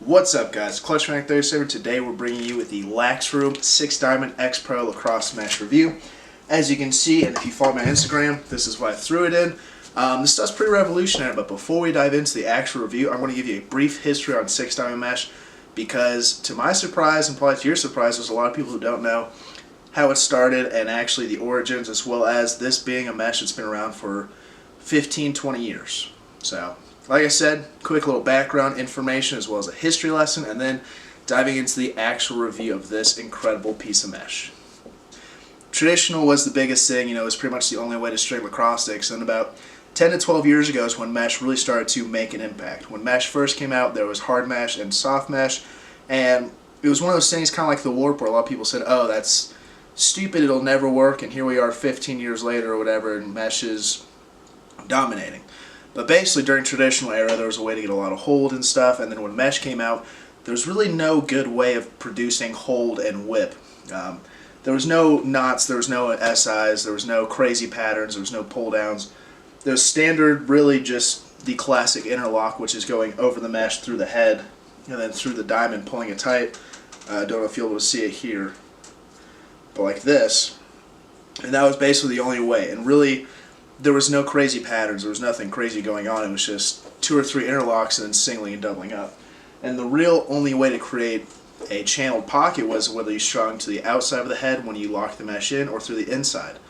What's up, guys? Clutch37. Today we're bringing you with the LaxRoom 6 Diamond X Pro Lacrosse Mesh review. As you can see, and if you follow my Instagram, this is what I threw it in. This stuff's pretty revolutionary, but before we dive into the actual review, I'm going to give you a brief history on 6 Diamond Mesh because, to my surprise, and probably to your surprise, there's a lot of people who don't know how it started and actually the origins, as well as this being a mesh that's been around for 15-20 years. So, like I said, quick little background information as well as a history lesson, and then diving into the actual review of this incredible piece of mesh. Traditional was the biggest thing, it was pretty much the only way to string lacrosse sticks, and about 10 to 12 years ago is when mesh really started to make an impact. When mesh first came out, there was hard mesh and soft mesh, and it was one of those things kind of like the warp where a lot of people said, oh, that's stupid, it'll never work, and here we are 15 years later or whatever, and mesh is dominating. But basically, during traditional era, there was a way to get a lot of hold and stuff, and then when mesh came out, there was really no good way of producing hold and whip. There was no knots, there was no SIs, there was no crazy patterns, there was no pull downs. There was standard, really just the classic interlock, which is going over the mesh through the head, and then through the diamond, pulling it tight. I don't know if you'll be able to see it here, but like this. And that was basically the only way, and really, there was no crazy patterns, there was nothing crazy going on, it was just 2 or 3 interlocks and then singling and doubling up. And the real only way to create a channeled pocket was whether you strung to the outside of the head when you locked the mesh in or through the inside.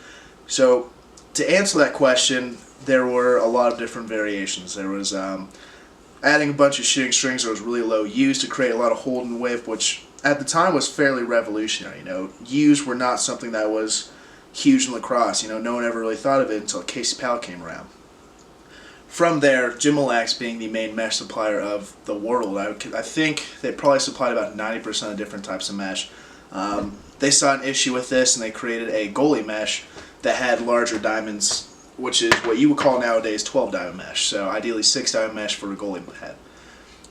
So to answer that question, there were a lot of different variations. There was adding a bunch of shooting strings that was really low U's to create a lot of hold and whip, which at the time was fairly revolutionary. U's were not something that was huge in lacrosse. No one ever really thought of it until Casey Powell came around. From there, Jim and Lax being the main mesh supplier of the world, I think they probably supplied about 90% of different types of mesh. They saw an issue with this and they created a goalie mesh that had larger diamonds, which is what you would call nowadays 12 diamond mesh. So ideally 6 diamond mesh for a goalie head.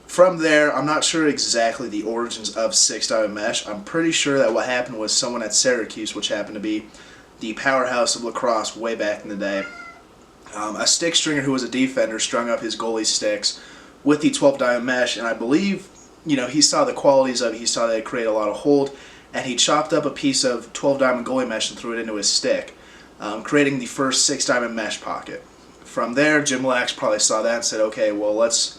From there, I'm not sure exactly the origins of 6 diamond mesh. I'm pretty sure that what happened was someone at Syracuse, which happened to be the powerhouse of lacrosse way back in the day, a stick stringer who was a defender strung up his goalie sticks with the 12 diamond mesh, and I believe he saw the qualities of it, he saw that it created a lot of hold, and he chopped up a piece of 12 diamond goalie mesh and threw it into his stick, creating the first 6 diamond mesh pocket. From there, Jim Lax probably saw that and said, okay, well let's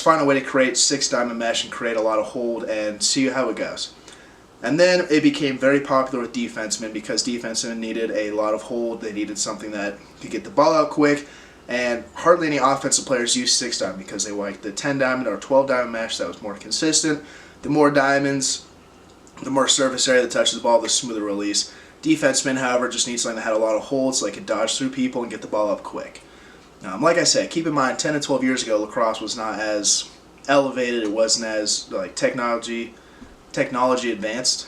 find a way to create 6 diamond mesh and create a lot of hold and see how it goes. And then it became very popular with defensemen because defensemen needed a lot of hold. They needed something that could get the ball out quick, and hardly any offensive players used 6 diamond because they liked the 10 diamond or 12 diamond mesh that was more consistent. The more diamonds, the more surface area that touches the ball, the smoother release. Defensemen, however, just need something that had a lot of hold so they could dodge through people and get the ball up quick. Like I said, keep in mind, 10 to 12 years ago, lacrosse was not as elevated. It wasn't as technologically advanced,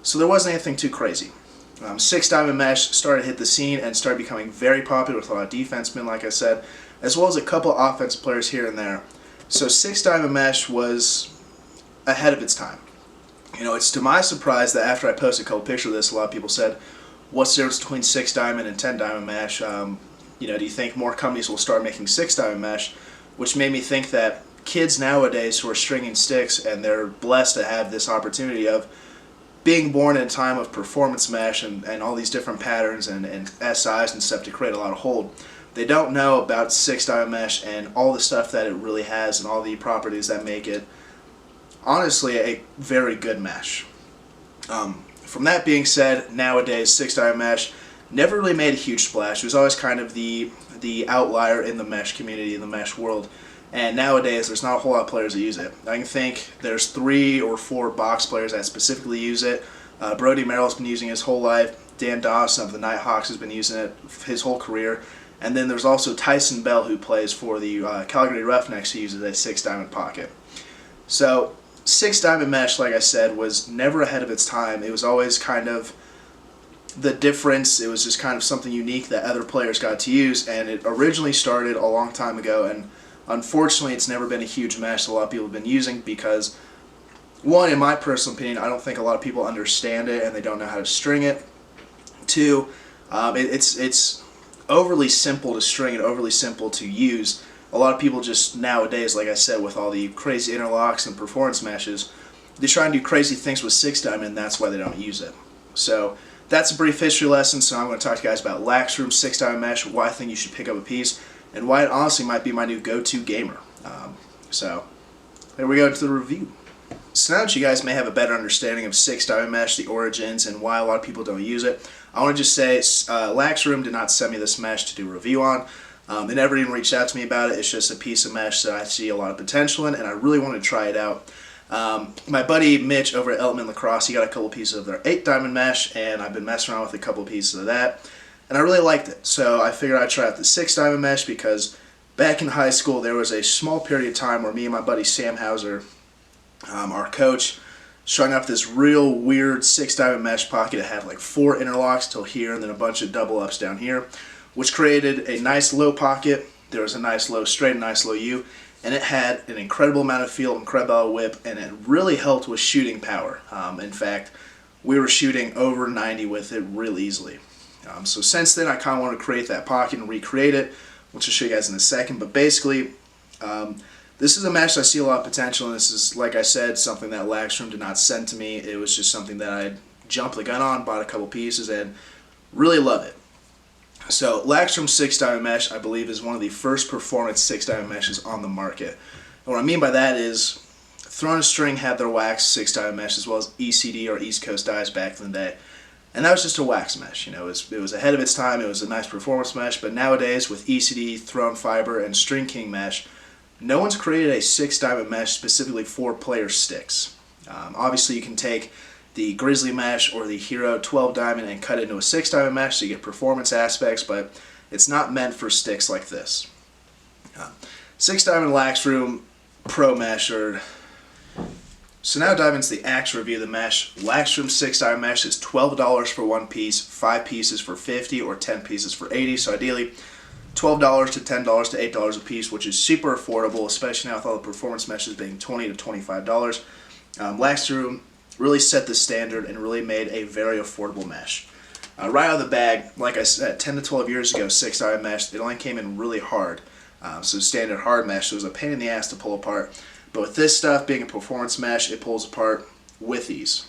so there wasn't anything too crazy. 6 diamond mesh started to hit the scene and started becoming very popular with a lot of defensemen, like I said, as well as a couple offensive players here and there. So 6 diamond mesh was ahead of its time. It's to my surprise that after I posted a couple pictures of this, a lot of people said, what's the difference between 6 diamond and 10 diamond mesh? Do you think more companies will start making 6 diamond mesh? Which made me think that kids nowadays who are stringing sticks, and they're blessed to have this opportunity of being born in a time of performance mesh and all these different patterns and SIs and stuff to create a lot of hold. They don't know about 6 diamond mesh and all the stuff that it really has and all the properties that make it honestly a very good mesh. From that being said, nowadays 6 diamond mesh never really made a huge splash. It was always kind of the outlier in the mesh community, in the mesh world. And nowadays, there's not a whole lot of players that use it. I can think there's 3 or 4 box players that specifically use it. Brody Merrill's been using it his whole life. Dan Dawson of the Nighthawks has been using it his whole career. And then there's also Tyson Bell, who plays for the Calgary Roughnecks, who uses a 6 diamond pocket. So 6 diamond mesh, like I said, was never ahead of its time. It was always kind of the difference. It was just kind of something unique that other players got to use, and it originally started a long time ago, and unfortunately, it's never been a huge mesh a lot of people have been using because, one, in my personal opinion, I don't think a lot of people understand it and they don't know how to string it. 2, it's overly simple to string and overly simple to use a lot of people just nowadays, like I said, with all the crazy interlocks and performance meshes, they try and do crazy things with 6-diamond, and that's why they don't use it. So that's a brief history lesson. So I'm going to talk to you guys about LaxRoom 6-diamond mesh, why I think you should pick up a piece, and why it honestly might be my new go-to gamer. So there we go to the review. So now that you guys may have a better understanding of 6-diamond mesh, the origins, and why a lot of people don't use it, I want to just say LaxRoom did not send me this mesh to do a review on. They never even reached out to me about it. It's just a piece of mesh that I see a lot of potential in, and I really want to try it out. My buddy Mitch over at Element Lacrosse, he got a couple pieces of their 8-diamond mesh, and I've been messing around with a couple pieces of that, and I really liked it. So I figured I'd try out the 6-diamond mesh because back in high school there was a small period of time where me and my buddy Sam Hauser, our coach, strung up this real weird 6-diamond mesh pocket. It had like 4 interlocks till here and then a bunch of double ups down here, which created a nice low pocket. There was a nice low straight, a nice low U, and it had an incredible amount of feel, incredible whip, and it really helped with shooting power. In fact, we were shooting over 90 with it real easily. So since then, I kind of want to create that pocket and recreate it, which I'll show you guys in a second. But basically, this is a mesh I see a lot of potential, and this is, like I said, something that LaxRoom did not send to me. It was just something that I jumped the gun on, bought a couple pieces, and really love it. So LaxRoom 6-diamond mesh, I believe, is one of the first performance 6-diamond meshes on the market. And what I mean by that is Throne String had their wax 6-diamond mesh as well as ECD or East Coast Dyes back in the day. And that was just a wax mesh. You know, it was ahead of its time. It was a nice performance mesh. But nowadays with ECD, Throne Fiber, and String King mesh, no one's created a 6-diamond mesh specifically for player sticks. Obviously, you can take the Grizzly mesh or the Hero 12-diamond and cut it into a 6-diamond mesh so you get performance aspects, but it's not meant for sticks like this. 6-diamond LaxRoom Pro Mesh. So now dive into the actual review of the mesh. LaxRoom 6-diamond mesh is $12 for one piece, 5 pieces for $50, or 10 pieces for $80. So ideally, $12 to $10 to $8 a piece, which is super affordable, especially now with all the performance meshes being $20 to $25. LaxRoom really set the standard and really made a very affordable mesh. Right out of the bag, like I said, 10 to 12 years ago, 6-diamond mesh, it only came in really hard. So standard hard mesh, so it was a pain in the ass to pull apart. But with this stuff being a performance mesh, it pulls apart with ease.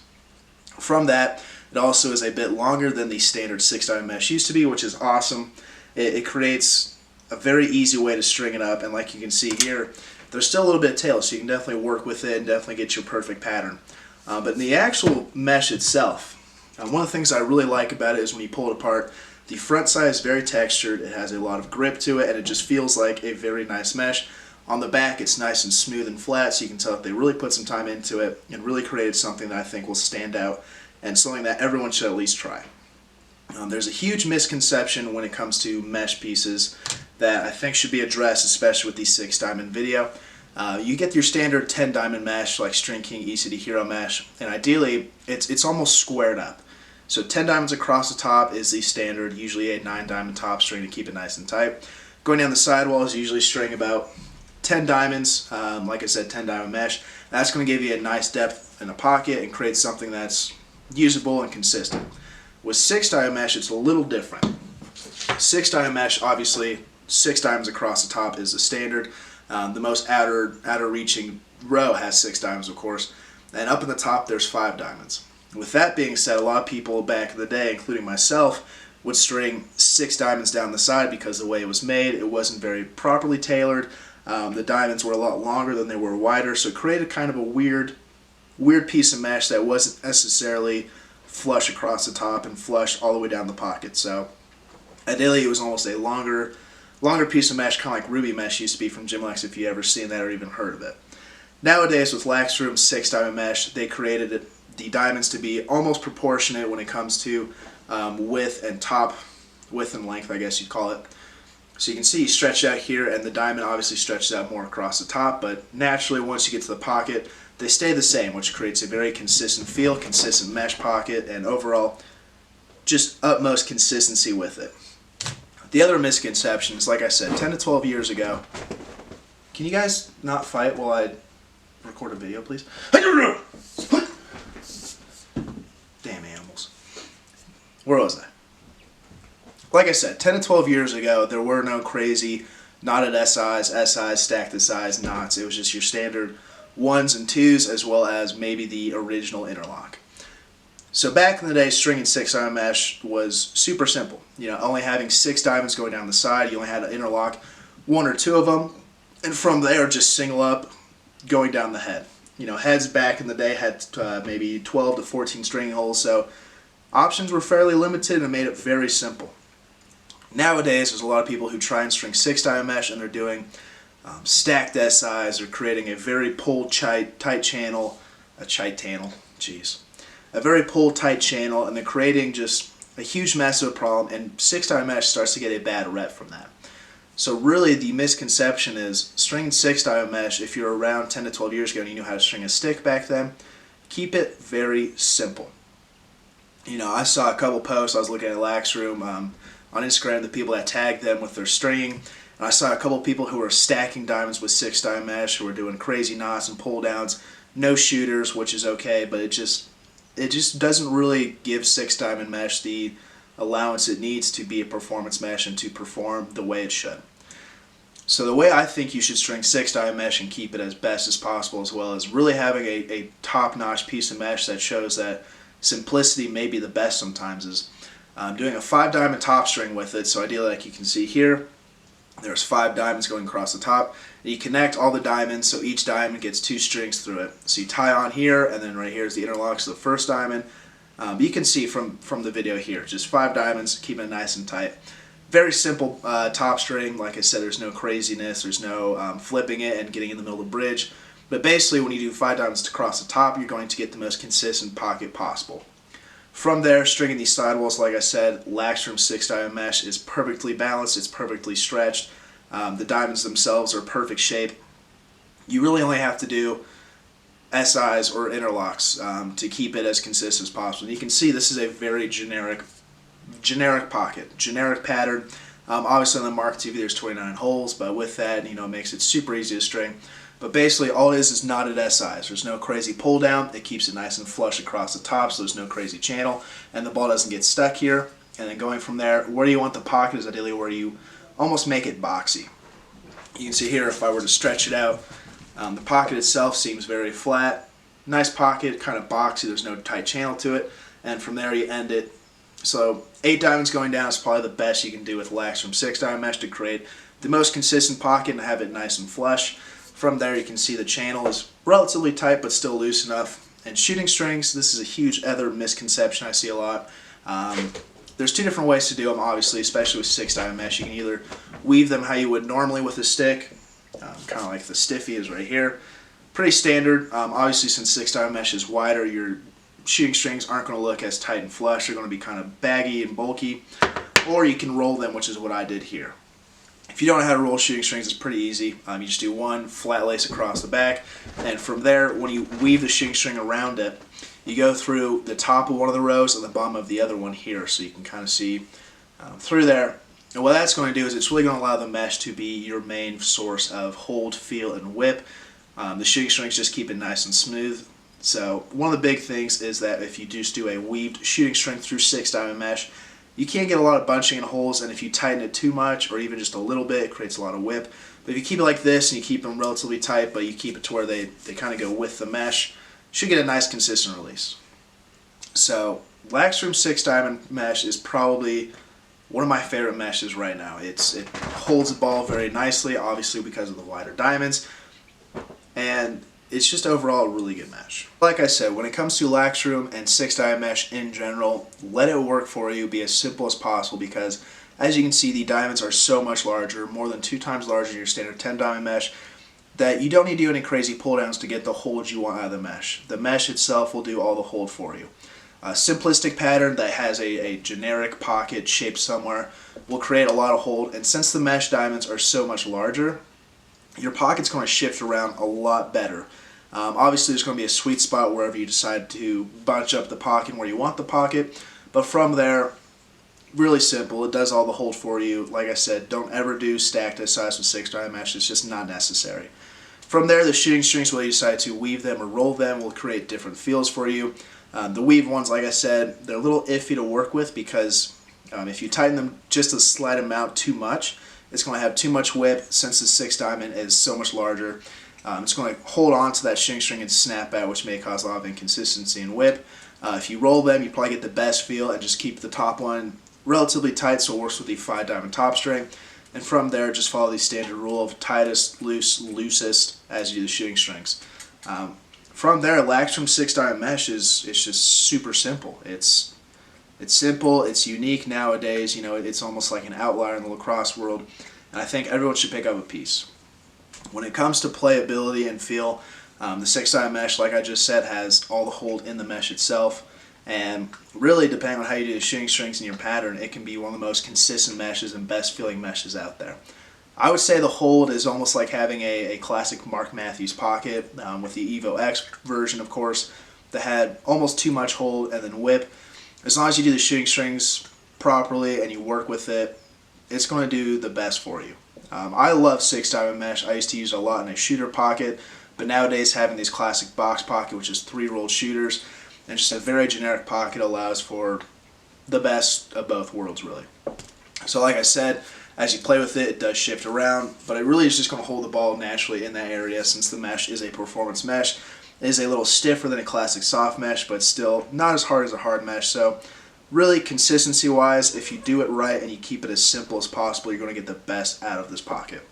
From that, it also is a bit longer than the standard 6-diamond mesh used to be, which is awesome. It creates a very easy way to string it up, and like you can see here, there's still a little bit of tail, so you can definitely work with it and definitely get your perfect pattern. But in the actual mesh itself, one of the things I really like about it is when you pull it apart, the front side is very textured, it has a lot of grip to it, and it just feels like a very nice mesh. On the back, it's nice and smooth and flat, so you can tell that they really put some time into it and really created something that I think will stand out and something that everyone should at least try. There's a huge misconception when it comes to mesh pieces that I think should be addressed, especially with the 6-diamond video. You get your standard 10-diamond mesh like String King ECD Hero mesh, and ideally it's almost squared up. So 10 diamonds across the top is the standard, usually a 9-diamond top string to keep it nice and tight. Going down the sidewalls, usually string about 10 diamonds, like I said, 10-diamond mesh. That's going to give you a nice depth in the pocket and create something that's usable and consistent. With 6-diamond mesh, it's a little different. 6-diamond mesh, obviously, 6 diamonds across the top is the standard. The most outer reaching row has 6 diamonds, of course, and up in the top there's 5 diamonds. With that being said, a lot of people back in the day, including myself, would string 6 diamonds down the side because the way it was made, it wasn't very properly tailored. The diamonds were a lot longer than they were wider, so it created kind of a weird piece of mesh that wasn't necessarily flush across the top and flush all the way down the pocket. So ideally it was almost a longer piece of mesh, kind of like Ruby mesh used to be from Gymlex, if you ever seen that or even heard of it. Nowadays with LaxRoom 6-diamond mesh, they created the diamonds to be almost proportionate when it comes to width and length, I guess you'd call it. So you can see stretch out here, and the diamond obviously stretches out more across the top, but naturally once you get to the pocket, they stay the same, which creates a very consistent feel, consistent mesh pocket, and overall just utmost consistency with it. The other misconception is, like I said, 10 to 12 years ago. Can you guys not fight while I record a video, please? Damn animals. Where was I? Like I said, 10 to 12 years ago, there were no crazy knotted SIs, SIs, stacked SIs, knots. It was just your standard 1s and 2s, as well as maybe the original interlock. So back in the day, stringing 6-diamond mesh was super simple. Only having 6 diamonds going down the side. You only had to interlock 1 or 2 of them, and from there just single up going down the head. Heads back in the day had maybe 12 to 14 stringing holes, so options were fairly limited and made it very simple. Nowadays, there's a lot of people who try and string 6-diamond mesh, and they're doing stacked SIs, or creating a very pulled tight channel, a very pulled tight channel, and they're creating just a huge mess of a problem, and 6-diamond mesh starts to get a bad rep from that. So really the misconception is stringing 6-diamond mesh, if you're around 10 to 12 years ago and you knew how to string a stick back then, keep it very simple. I saw a couple posts, I was looking at LaxRoom on Instagram, the people that tagged them with their stringing, and I saw a couple people who were stacking diamonds with 6-diamond mesh, who were doing crazy knots and pull downs, no shooters, which is okay, but it just doesn't really give 6-diamond mesh the allowance it needs to be a performance mesh and to perform the way it should. So the way I think you should string 6-diamond mesh and keep it as best as possible, as well as really having a top-notch piece of mesh that shows that simplicity may be the best sometimes, is doing a 5-diamond top string with it. So ideally, like you can see here, there's 5 diamonds going across the top. And you connect all the diamonds, so each diamond gets 2 strings through it. So you tie on here, and then right here is the interlock, so the first diamond. You can see from the video here, just 5 diamonds, keeping it nice and tight. Very simple top string. Like I said, there's no craziness, there's no flipping it and getting in the middle of the bridge. But basically, when you do 5 diamonds across the top, you're going to get the most consistent pocket possible. From there, stringing these sidewalls, like I said, LaxRoom 6-diamond mesh is perfectly balanced, it's perfectly stretched. The diamonds themselves are perfect shape. You really only have to do SIs or interlocks to keep it as consistent as possible. And you can see this is a very generic pocket, generic pattern. Obviously on the Mark TV there's 29 holes, but with that, it makes it super easy to string. But basically all it is knotted SIs. There's no crazy pull down. It keeps it nice and flush across the top, so there's no crazy channel, and the ball doesn't get stuck here. And then going from there, where you want the pocket is ideally where you almost make it boxy. You can see here, if I were to stretch it out, the pocket itself seems very flat. Nice pocket, kind of boxy, there's no tight channel to it. And from there you end it. So 8 diamonds going down is probably the best you can do with LaxRoom 6-diamond mesh to create the most consistent pocket and have it nice and flush. From there you can see the channel is relatively tight but still loose enough. And shooting strings, this is a huge other misconception I see a lot. There's 2 different ways to do them, obviously, especially with 6-diamond mesh. You can either weave them how you would normally with a stick, kind of like the stiffy is right here. Pretty standard. Obviously, since 6-diamond mesh is wider, your shooting strings aren't going to look as tight and flush. They're going to be kind of baggy and bulky. Or you can roll them, which is what I did here. If you don't know how to roll shooting strings, it's pretty easy. You just do 1 flat lace across the back, and from there, when you weave the shooting string around it, you go through the top of one of the rows and the bottom of the other one here, so you can kind of see through there. And what that's going to do is it's really going to allow the mesh to be your main source of hold, feel, and whip. The shooting strings just keep it nice and smooth. So one of the big things is that if you just do a weaved shooting string through 6-diamond mesh, you can't get a lot of bunching in holes, and if you tighten it too much or even just a little bit, it creates a lot of whip. But if you keep it like this and you keep them relatively tight, but you keep it to where they kind of go with the mesh, you should get a nice consistent release. So LaxRoom 6-diamond mesh is probably one of my favorite meshes right now. It holds the ball very nicely, obviously because of the wider diamonds, and it's just overall a really good mesh. Like I said, when it comes to LaxRoom and 6-diamond mesh in general, let it work for you, be as simple as possible, because as you can see, the diamonds are so much larger, more than 2 times larger than your standard 10-diamond mesh, that you don't need to do any crazy pull downs to get the hold you want out of the mesh. The mesh itself will do all the hold for you. A simplistic pattern that has a generic pocket shaped somewhere will create a lot of hold, and since the mesh diamonds are so much larger, your pocket's going to shift around a lot better. Obviously there's going to be a sweet spot wherever you decide to bunch up the pocket where you want the pocket, but from there, really simple, it does all the hold for you. Like I said, don't ever do stacked SIs with 6-diamond mesh, it's just not necessary. From there, the shooting strings, whether you decide to weave them or roll them, will create different feels for you. The weave ones, like I said, they're a little iffy to work with because if you tighten them just a slight amount too much, it's going to have too much whip since the 6 diamond is so much larger. It's going to hold on to that shooting string and snap out, which may cause a lot of inconsistency in whip. If you roll them, you probably get the best feel, and just keep the top one relatively tight so it works with the 5 diamond top string. And from there, just follow the standard rule of tightest, loosest as you do the shooting strings. From there, LaxRoom 6 diamond mesh is just super simple. It's simple, it's unique nowadays. You know, it's almost like an outlier in the lacrosse world, and I think everyone should pick up a piece. When it comes to playability and feel, the 6 diamond mesh, like I just said, has all the hold in the mesh itself. And really, depending on how you do the shooting strings and your pattern, it can be one of the most consistent meshes and best feeling meshes out there. I would say the hold is almost like having a classic Mark Matthews pocket with the Evo X version, of course, that had almost too much hold and then whip. As long as you do the shooting strings properly and you work with it, it's going to do the best for you. I love 6 diamond mesh. I used to use it a lot in a shooter pocket, but nowadays having these classic box pocket, which is 3 rolled shooters, and just a very generic pocket allows for the best of both worlds, really. So like I said, as you play with it, it does shift around, but it really is just going to hold the ball naturally in that area since the mesh is a performance mesh. It is a little stiffer than a classic soft mesh, but still not as hard as a hard mesh. So really, consistency-wise, if you do it right and you keep it as simple as possible, you're going to get the best out of this pocket.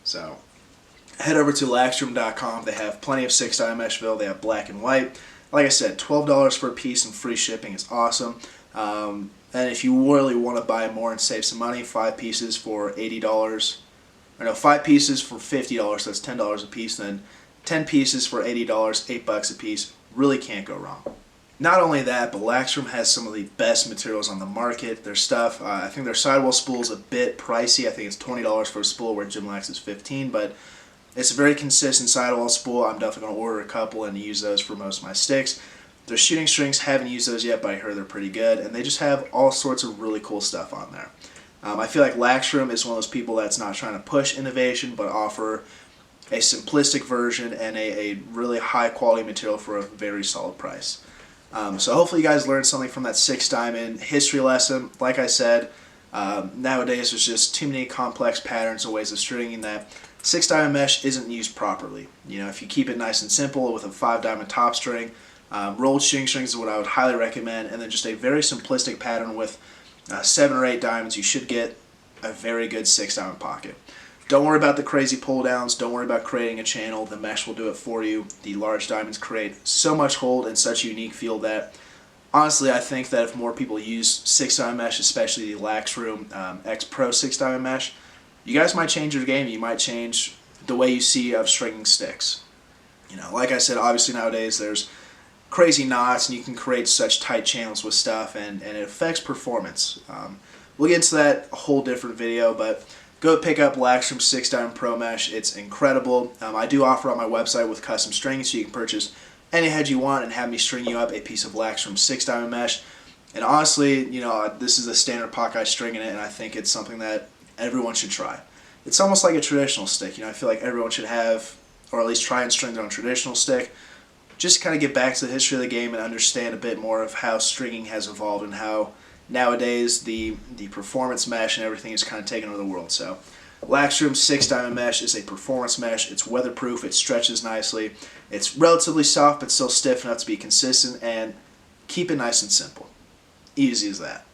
So head over to LaxRoom.com. They have plenty of 6 diamond mesh fill. They have black and white. Like I said, $12 for a piece and free shipping is awesome. And if you really want to buy more and save some money, 5 pieces for $80, or no, 5 pieces for $50, so that's $10 a piece, then 10 pieces for $80, $8 a piece, really can't go wrong. Not only that, but LaxRoom has some of the best materials on the market. Their stuff, I think their sidewall spool is a bit pricey. I think it's $20 for a spool where Gym Lax is $15, but it's a very consistent sidewall spool. I'm definitely going to order a couple and use those for most of my sticks. Their shooting strings, haven't used those yet, but I heard they're pretty good, and they just have all sorts of really cool stuff on there. I feel like LaxRoom is one of those people that's not trying to push innovation, but offer a simplistic version and a really high quality material for a very solid price. So hopefully you guys learned something from that 6 diamond history lesson. Like I said, nowadays there's just too many complex patterns and ways of stringing that 6 diamond mesh isn't used properly. You know, if you keep it nice and simple with a 5 diamond top string, rolled shooting strings is what I would highly recommend, and then just a very simplistic pattern with 7 or 8 diamonds, you should get a very good 6 diamond pocket. Don't worry about the crazy pull downs. Don't worry about creating a channel. The mesh will do it for you. The large diamonds create so much hold and such a unique feel that honestly I think that if more people use 6 diamond mesh, especially the LaxRoom X Pro 6 diamond mesh, you guys might change your game. You might change the way you see of stringing sticks. You know, like I said, obviously nowadays there's crazy knots and you can create such tight channels with stuff, and it affects performance. We'll get into that a whole different video, but go pick up LaxRoom 6 diamond Pro Mesh. It's incredible. I do offer on my website with custom strings, so you can purchase any head you want and have me string you up a piece of LaxRoom 6 diamond mesh. And honestly, you know, this is a standard pocket string in it, and I think it's something that everyone should try. It's almost like a traditional stick. You know, I feel like everyone should have, or at least try and string their own traditional stick. Just kind of get back to the history of the game and understand a bit more of how stringing has evolved and how nowadays the performance mesh and everything is kind of taken over the world. So LaxRoom 6 diamond mesh is a performance mesh. It's weatherproof, it stretches nicely, it's relatively soft but still stiff enough to be consistent, and keep it nice and simple. Easy as that.